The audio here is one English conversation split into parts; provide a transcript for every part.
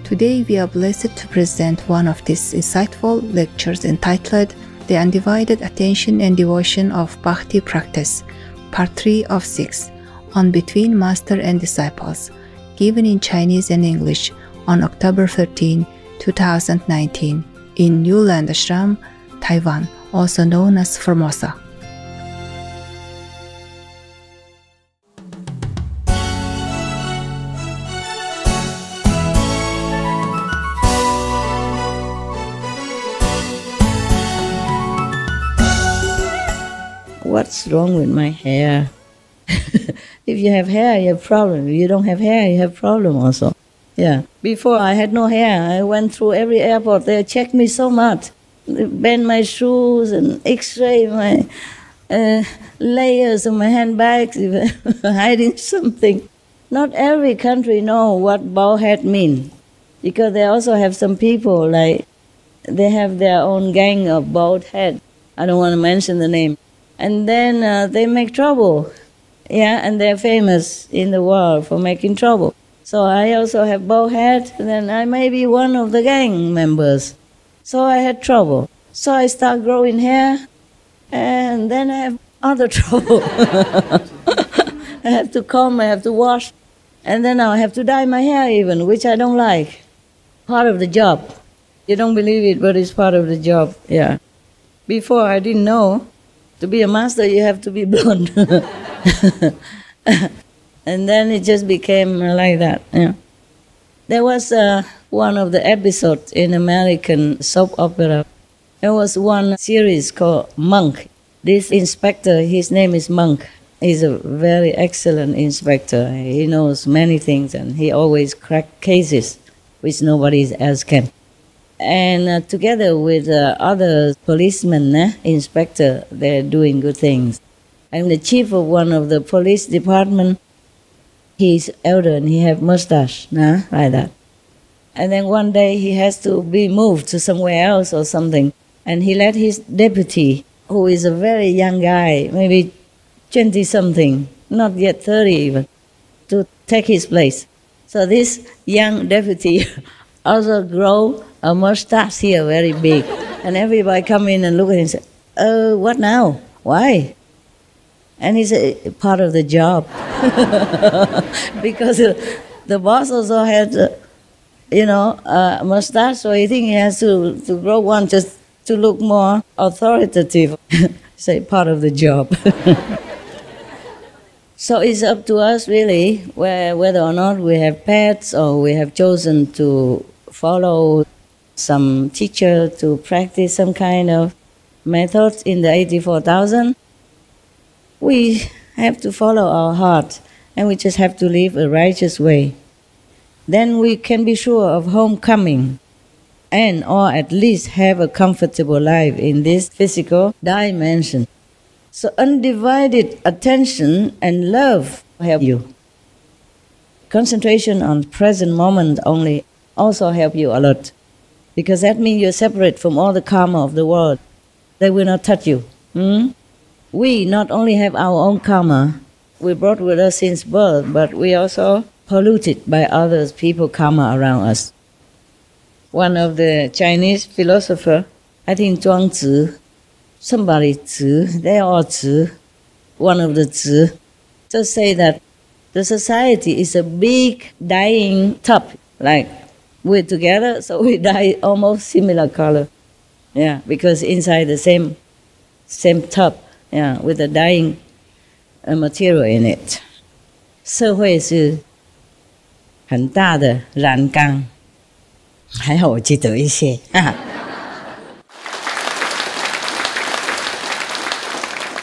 Today we are blessed to present one of these insightful lectures entitled The Undivided Attention and Devotion of Bhakti Practice, Part 3 of 6, on Between Master and Disciples, given in Chinese and English on October 13, 2019, in New Land Ashram, Taiwan, also known as Formosa. What's wrong with my hair? If you have hair, you have problem. If you don't have hair, you have problem also. Yeah. Before I had no hair. I went through every airport. They checked me so much. They bend my shoes and X-ray my layers of my handbags, hiding something. Not every country know what bald head mean, because they also have some people like they have their own gang of bald head. I don't want to mention the name. And then they make trouble, yeah, and they're famous in the world for making trouble. So I also have bald head, and then I may be one of the gang members. So I had trouble. So I start growing hair, and then I have other trouble. I have to comb, I have to wash, and then I have to dye my hair even, which I don't like. Part of the job. You don't believe it, but it's part of the job, yeah. Before I didn't know. To be a master, you have to be blonde. And then it just became like that. Yeah. There was one of the episodes in American soap opera. There was one series called Monk. This inspector, his name is Monk. He's a very excellent inspector. He knows many things and he always cracks cases which nobody else can. And together with other policemen, inspector, they're doing good things. And the chief of one of the police department, he's elder and he have mustache, like that. And then one day he has to be moved to somewhere else or something. And he let his deputy, who is a very young guy, maybe 20-something, not yet 30 even, to take his place. So this young deputy also grow a mustache here very big. And everybody come in and look at him and say, what now? Why? And he said, part of the job. Because the boss also had, a mustache, so he think he has to grow one just to look more authoritative. Say, part of the job. So it's up to us really, whether or not we have pets or we have chosen to follow some teacher to practice some kind of method in the 84,000. We have to follow our heart and we just have to live a righteous way. Then we can be sure of homecoming and or at least have a comfortable life in this physical dimension. So undivided attention and love help you. Concentration on present moment only also help you a lot. Because that means you're separate from all the karma of the world. They will not touch you. We not only have our own karma, we brought with us since birth, but we also polluted by others, people karma around us. One of the Chinese philosophers, I think Zhuangzi, somebody Zi, they all Zi, one of the Zi, just say that the society is a big dying tub, like we're together, so we dye almost similar color. Yeah, because inside the same tub, yeah, with the dyeing material in it. 社会是很大的染缸，还好我记得一些。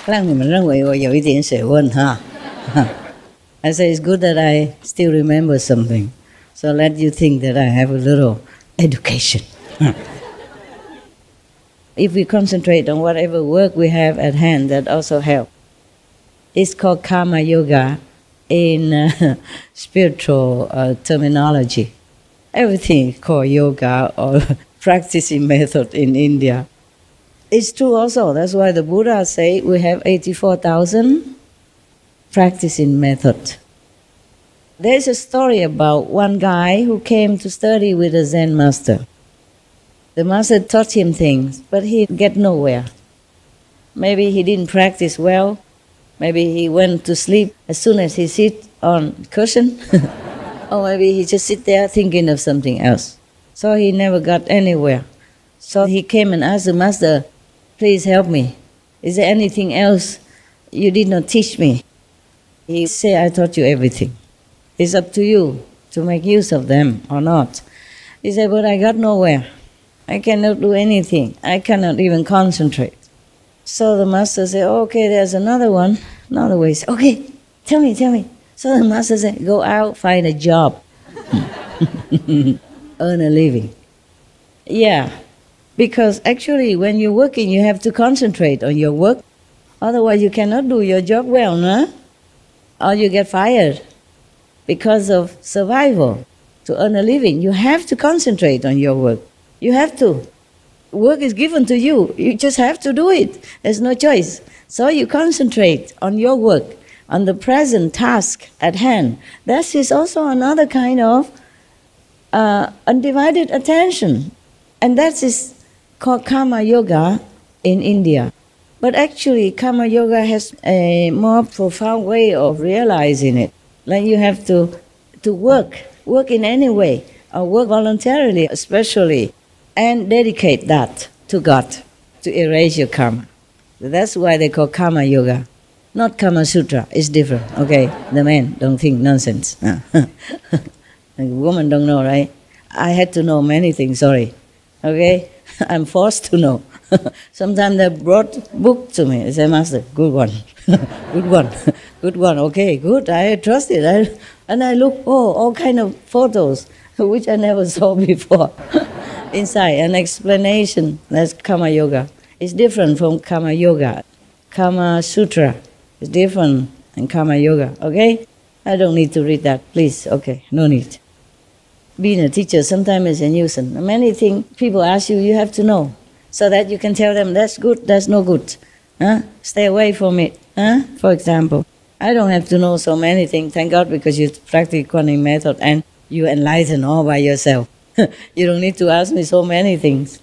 让你们认为我有一点学问哈。I say it's good that I still remember something. So let you think that I have a little education. If we concentrate on whatever work we have at hand, that also helps. It's called karma yoga in spiritual terminology. Everything is called yoga or practicing method in India. It's true also. That's why the Buddha say we have 84,000 practicing method. There's a story about one guy who came to study with a Zen master. The master taught him things, but he get nowhere. Maybe he didn't practice well. Maybe he went to sleep as soon as he sit on cushion. Or maybe he just sit there thinking of something else. So he never got anywhere. So he came and asked the master, please help me. Is there anything else you did not teach me? He said, I taught you everything. It's up to you to make use of them or not. He said, but I got nowhere. I cannot do anything. I cannot even concentrate. So the master said, okay, there's another one. Another way. He said, okay, tell me. So the master said, go out, find a job. Earn a living. Yeah, because actually when you're working, you have to concentrate on your work. Otherwise you cannot do your job well, no? Or you get fired because of survival. To earn a living, you have to concentrate on your work. You have to. Work is given to you. You just have to do it. There's no choice. So you concentrate on your work, on the present task at hand. That is also another kind of undivided attention. And that is called karma yoga in India. But actually, karma yoga has a more profound way of realizing it. Like you have to work in any way, or work voluntarily especially, and dedicate that to God to erase your karma. That's why they call karma yoga. Not Kama Sutra, it's different, okay? The men don't think nonsense. The woman don't know, right? I had to know many things, sorry. Okay? I'm forced to know. Sometimes they brought book to me. They say, Master, good one. Good one, okay, good, I trust it. And I look, all kind of photos, which I never saw before. Inside, an explanation, that's Kama Yoga. It's different from Kama Yoga. Kama Sutra is different than Kama Yoga, okay? I don't need to read that, please, okay, no need. Being a teacher sometimes is a nuisance. Many things people ask you, you have to know, so that you can tell them that's good, that's no good. Stay away from it, for example. I don't have to know so many things, thank God, because you practice Kuan method and you enlighten all by yourself. You don't need to ask me so many things.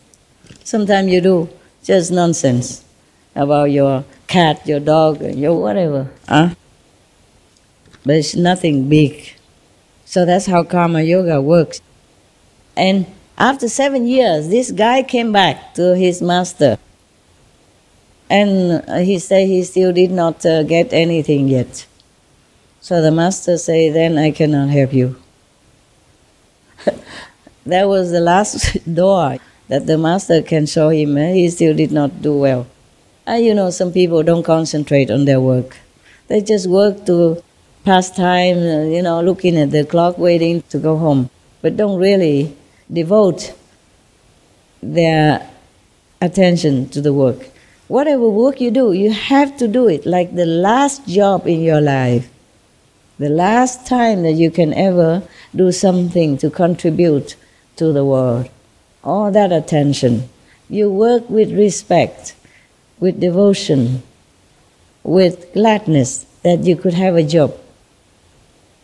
Sometimes you do, just nonsense about your cat, your dog, your whatever. But it's nothing big. So that's how karma yoga works. And after 7 years, this guy came back to his master. And he said he still did not get anything yet. So the master said, then I cannot help you. That was the last door that the master can show him. He still did not do well. And some people don't concentrate on their work. They just work to pass time, looking at the clock, waiting to go home. But don't really devote their attention to the work. Whatever work you do, you have to do it like the last job in your life. The last time that you can ever do something to contribute to the world. All that attention. You work with respect, with devotion, with gladness that you could have a job,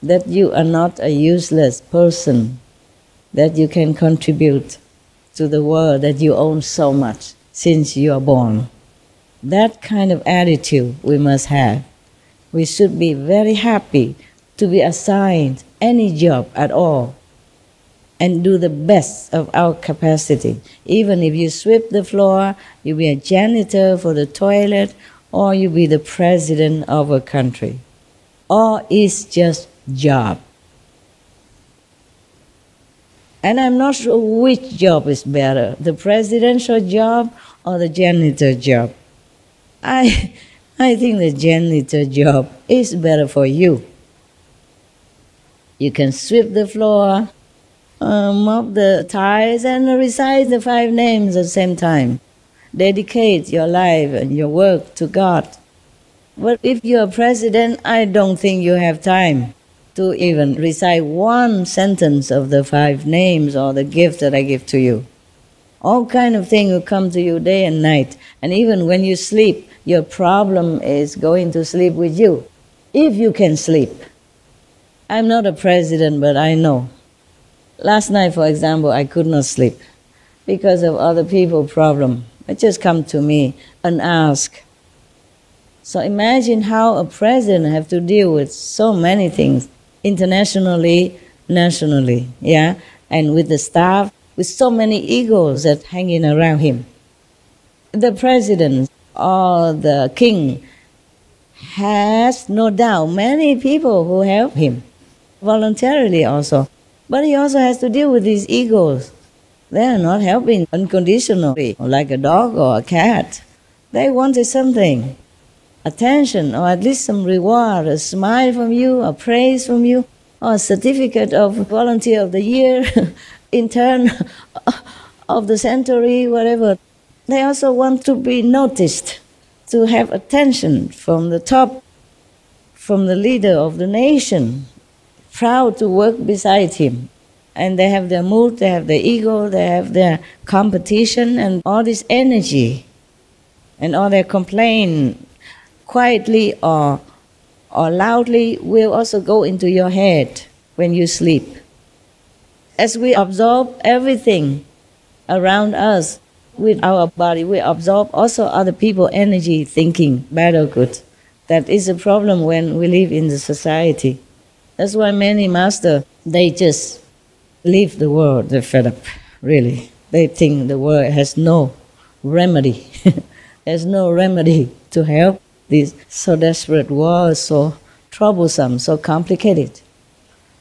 that you are not a useless person, that you can contribute to the world that you own so much since you are born. That kind of attitude we must have. We should be very happy to be assigned any job at all and do the best of our capacity. Even if you sweep the floor, you be a janitor for the toilet, or you be the president of a country. All is just job. And I'm not sure which job is better, the presidential job or the janitor job. I think the janitor job is better for you. You can sweep the floor, mop the tiles, and recite the 5 names at the same time. Dedicate your life and your work to God. But if you're president, I don't think you have time to even recite 1 sentence of the 5 names or the gift that I give to you. All kind of things will come to you day and night. And even when you sleep, your problem is going to sleep with you, if you can sleep. I'm not a president, but I know. Last night, for example, I could not sleep because of other people's problem. It just come to me and ask. So imagine how a president have to deal with so many things, internationally, nationally, yeah, and with the staff, with so many egos that hanging around him. The president or the king has no doubt many people who help him, voluntarily also. But he also has to deal with these egos. They are not helping unconditionally, like a dog or a cat. They wanted something, attention, or at least some reward, a smile from you, a praise from you, or a certificate of volunteer of the year, intern of the century, whatever. They also want to be noticed, to have attention from the top, from the leader of the nation, proud to work beside him. And they have their mood, they have their ego, they have their competition and all this energy. And all their complaint, quietly or loudly, will also go into your head when you sleep. As we absorb everything around us with our body, we absorb also other people's energy, thinking, bad or good. That is a problem when we live in the society. That's why many masters, they just leave the world, they're fed up, really. They think the world has no remedy. There's no remedy to help this so desperate world, so troublesome, so complicated.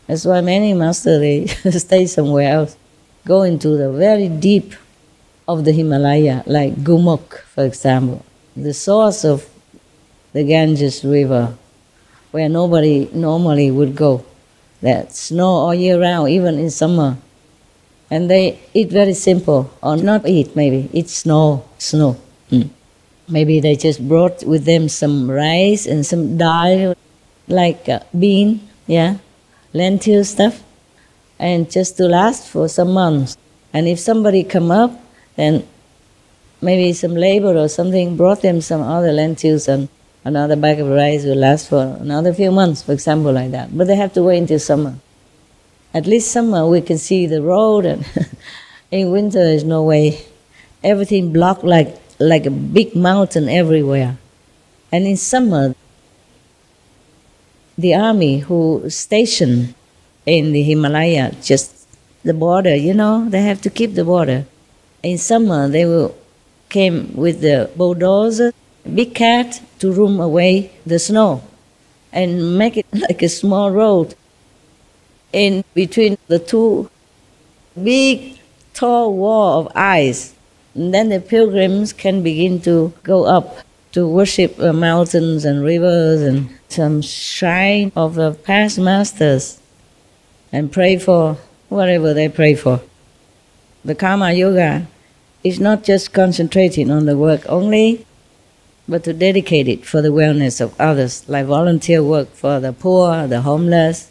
That's why many masters, they stay somewhere else, go into the very deep of the Himalaya, like Gumuk, for example, the source of the Ganges River, where nobody normally would go. There's snow all year round, even in summer. And they eat very simple, or not eat maybe, eat snow. Maybe they just brought with them some rice and some dal, like bean, yeah, lentil stuff, and just to last for some months. And if somebody come up, then maybe some labor or something brought them some other lentils, and another bag of rice will last for another few months, for example, like that. But they have to wait until summer. At least summer we can see the road, and in winter there's no way. Everything blocked like a big mountain everywhere. And in summer, the army who stationed in the Himalaya, just the border, they have to keep the border. In summer, they will came with the bulldozer, big cat, to room away the snow and make it like a small road in between the two big, tall wall of ice. And then the pilgrims can begin to go up to worship mountains and rivers and some shrine of the past masters and pray for whatever they pray for. The Karma Yoga is not just concentrating on the work only, but to dedicate it for the wellness of others, like volunteer work for the poor, the homeless,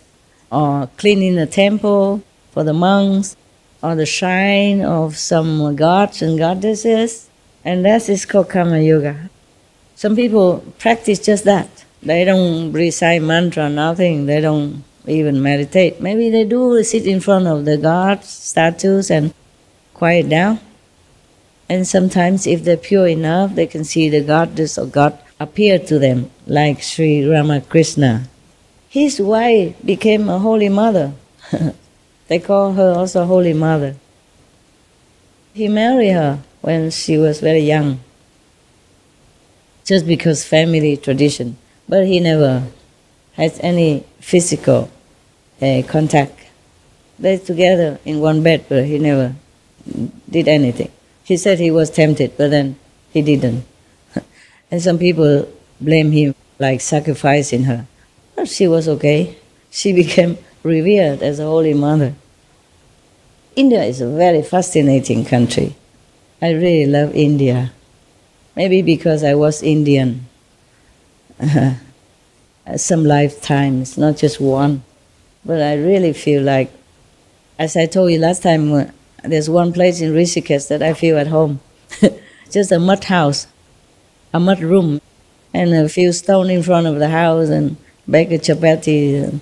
or cleaning the temple for the monks, or the shrine of some gods and goddesses, and that is called Karma Yoga. Some people practice just that. They don't recite mantra, nothing. They don't even meditate. Maybe they do sit in front of the gods, statues, and quiet down. And sometimes if they're pure enough, they can see the goddess or god appear to them, like Sri Ramakrishna. His wife became a holy mother. They call her also Holy Mother. He married her when she was very young, just because family tradition. But he never had any physical contact. They're together in one bed, but he never did anything. He said he was tempted, but then he didn't. And some people blame him, like sacrificing her. But she was okay. She became revered as a holy mother. India is a very fascinating country. I really love India. Maybe because I was Indian some lifetimes, not just one. But I really feel like, as I told you last time, there's one place in Rishikesh that I feel at home. Just a mud house, a mud room, and a few stones in front of the house, and bake a chapati.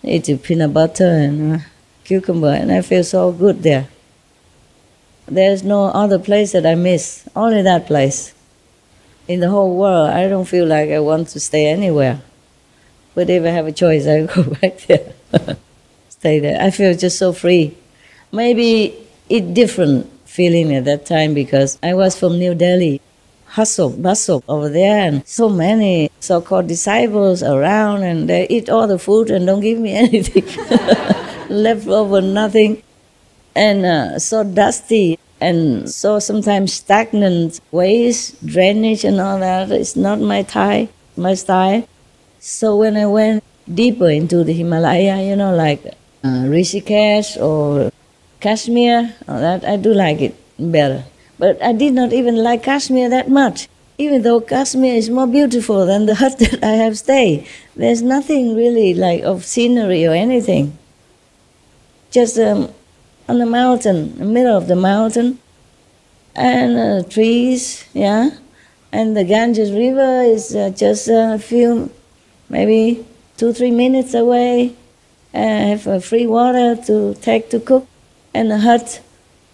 eat peanut butter and cucumber, and I feel so good there. There's no other place that I miss, only that place. In the whole world, I don't feel like I want to stay anywhere. But if I have a choice, I go back there, stay there. I feel just so free. Maybe it's different feeling at that time because I was from New Delhi. Hustle, bustle over there, and so many so-called disciples around, and they eat all the food and don't give me anything. Left over nothing. And so dusty, and so sometimes stagnant ways, drainage and all that. It's not my style. So when I went deeper into the Himalaya, like Rishikesh or Kashmir, all that, I do like it better. But I did not even like Kashmir that much, even though Kashmir is more beautiful than the hut that I have stayed. There's nothing really like of scenery or anything. Just on the mountain, in the middle of the mountain, and trees, yeah. And the Ganges River is just a few, maybe 2-3 minutes away. I have free water to take to cook, and a hut,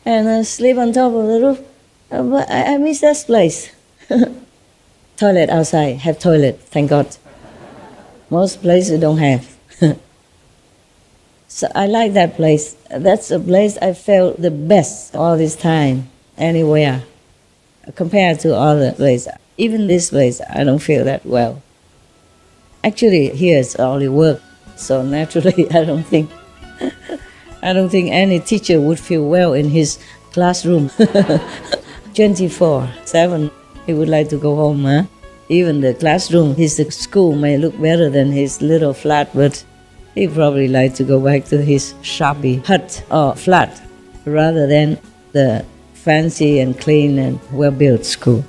and sleep on top of the roof. But I miss that place. Toilet outside, have toilet, thank God. Most places don't have. So I like that place. That's the place I felt the best all this time, anywhere, compared to other places. Even this place, I don't feel that well. Actually, here it's only work, so naturally I don't think any teacher would feel well in his classroom. 24/7, he would like to go home, huh? Even the classroom, his school may look better than his little flat, but he probably like to go back to his shabby hut or flat rather than the fancy and clean and well-built school.